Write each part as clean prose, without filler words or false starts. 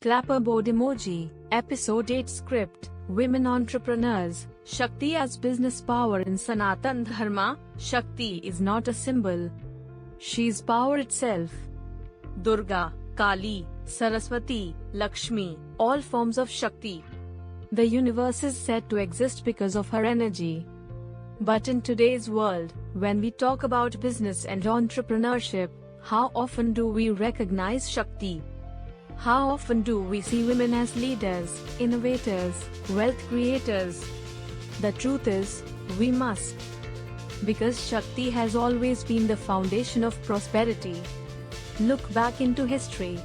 Clapperboard emoji. Episode 8 script. Women entrepreneurs. Shakti as business power in Sanatan Dharma. Shakti is not a symbol. She is power itself. Durga, Kali, Saraswati, Lakshmi, all forms of Shakti. The universe is said to exist because of her energy. But in today's world, when we talk about business and entrepreneurship, how often do we recognize Shakti? How often do we see women as leaders, innovators, wealth creators? The truth is, we must. Because Shakti has always been the foundation of prosperity. Look back into history.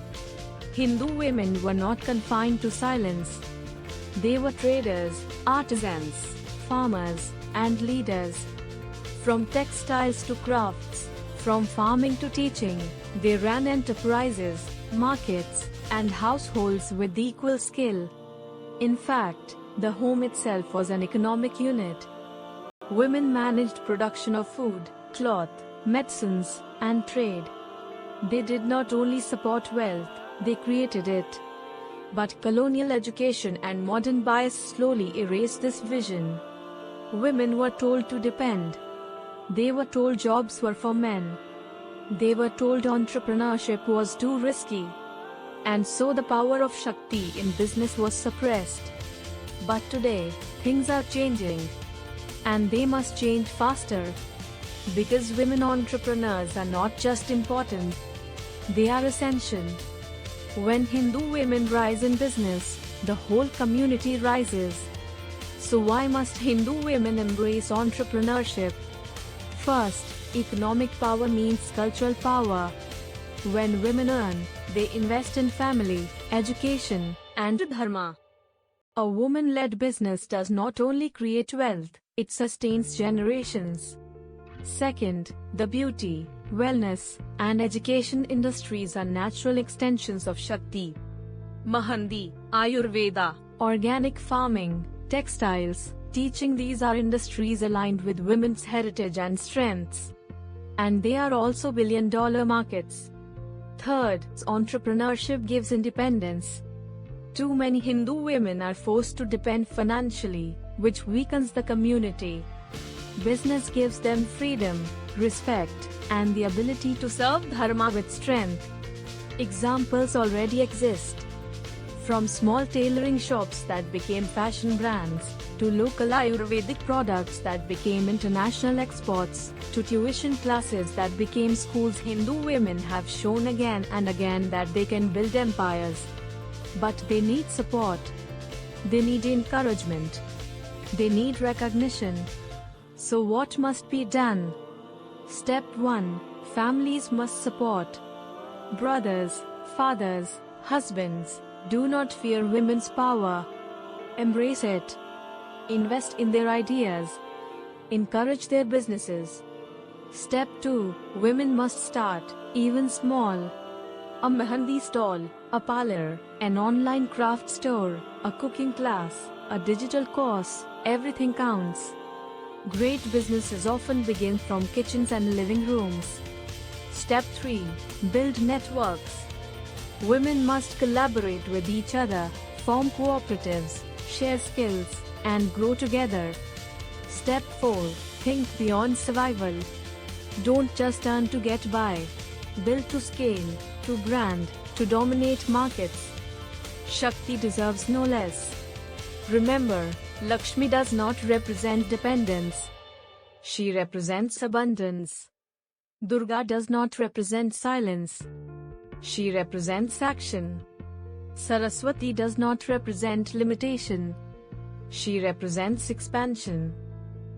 Hindu women were not confined to silence. They were traders, artisans, farmers, and leaders. From textiles to crafts, from farming to teaching, they ran enterprises, markets, and households with equal skill. In fact, the home itself was an economic unit. Women managed production of food, cloth, medicines, and trade. They did not only support wealth, they created it. But colonial education and modern bias slowly erased this vision. Women were told to depend. They were told jobs were for men. They were told entrepreneurship was too risky. And so the power of Shakti in business was suppressed. But today, things are changing. And they must change faster. Because women entrepreneurs are not just important, they are essential. When Hindu women rise in business, the whole community rises. So why must Hindu women embrace entrepreneurship? First, economic power means cultural power. When women earn, they invest in family, education, and dharma. A woman-led business does not only create wealth, it sustains generations. Second, the beauty, wellness, and education industries are natural extensions of Shakti. Mahandi, Ayurveda, organic farming, textiles, teaching, these are industries aligned with women's heritage and strengths. And they are also billion-dollar markets. Third, entrepreneurship gives independence. Too many Hindu women are forced to depend financially, which weakens the community. Business gives them freedom, respect, and the ability to serve dharma with strength. Examples already exist. From small tailoring shops that became fashion brands, to local Ayurvedic products that became international exports, to tuition classes that became schools, Hindu women have shown again and again that they can build empires. But they need support. They need encouragement. They need recognition. So what must be done? Step 1. Families must support. Brothers, fathers, husbands, do not fear women's power. Embrace it. Invest in their ideas. Encourage their businesses. Step 2. Women must start, even small. A mehandi stall, a parlor, an online craft store, a cooking class, a digital course, everything counts. Great businesses often begin from kitchens and living rooms. Step 3. Build networks. Women must collaborate with each other, form cooperatives, share skills, and grow together. Step 4. Think beyond survival. Don't just earn to get by. Build to scale, to brand, to dominate markets. Shakti deserves no less. Remember, Lakshmi does not represent dependence. She represents abundance. Durga does not represent silence. She represents action. Saraswati does not represent limitation. She represents expansion.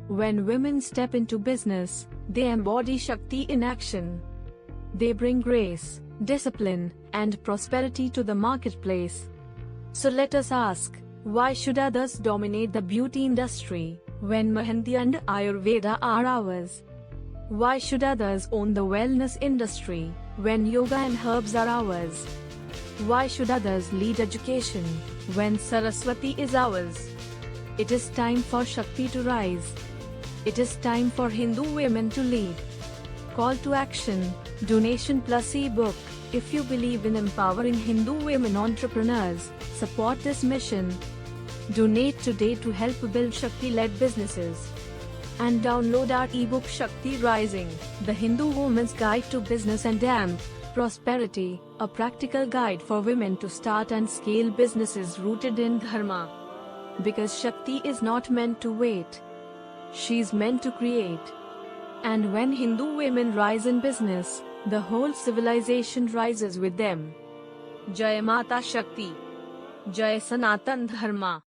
When women step into business, they embody Shakti in action. They bring grace, discipline, and prosperity to the marketplace. So let us ask, why should others dominate the beauty industry, when Mehndi and Ayurveda are ours? Why should others own the wellness industry, when yoga and herbs are ours? Why should others lead education, when Saraswati is ours? It is time for Shakti to rise. It is time for Hindu women to lead. Call to action, donation plus ebook. If you believe in empowering Hindu women entrepreneurs, support this mission. Donate today to help build Shakti-led businesses. And download our ebook Shakti Rising, the Hindu Woman's Guide to Business and Prosperity, a practical guide for women to start and scale businesses rooted in Dharma. Because Shakti is not meant to wait. She's meant to create. And when Hindu women rise in business, the whole civilization rises with them. Jai Mata Shakti. Jai Sanatan Dharma.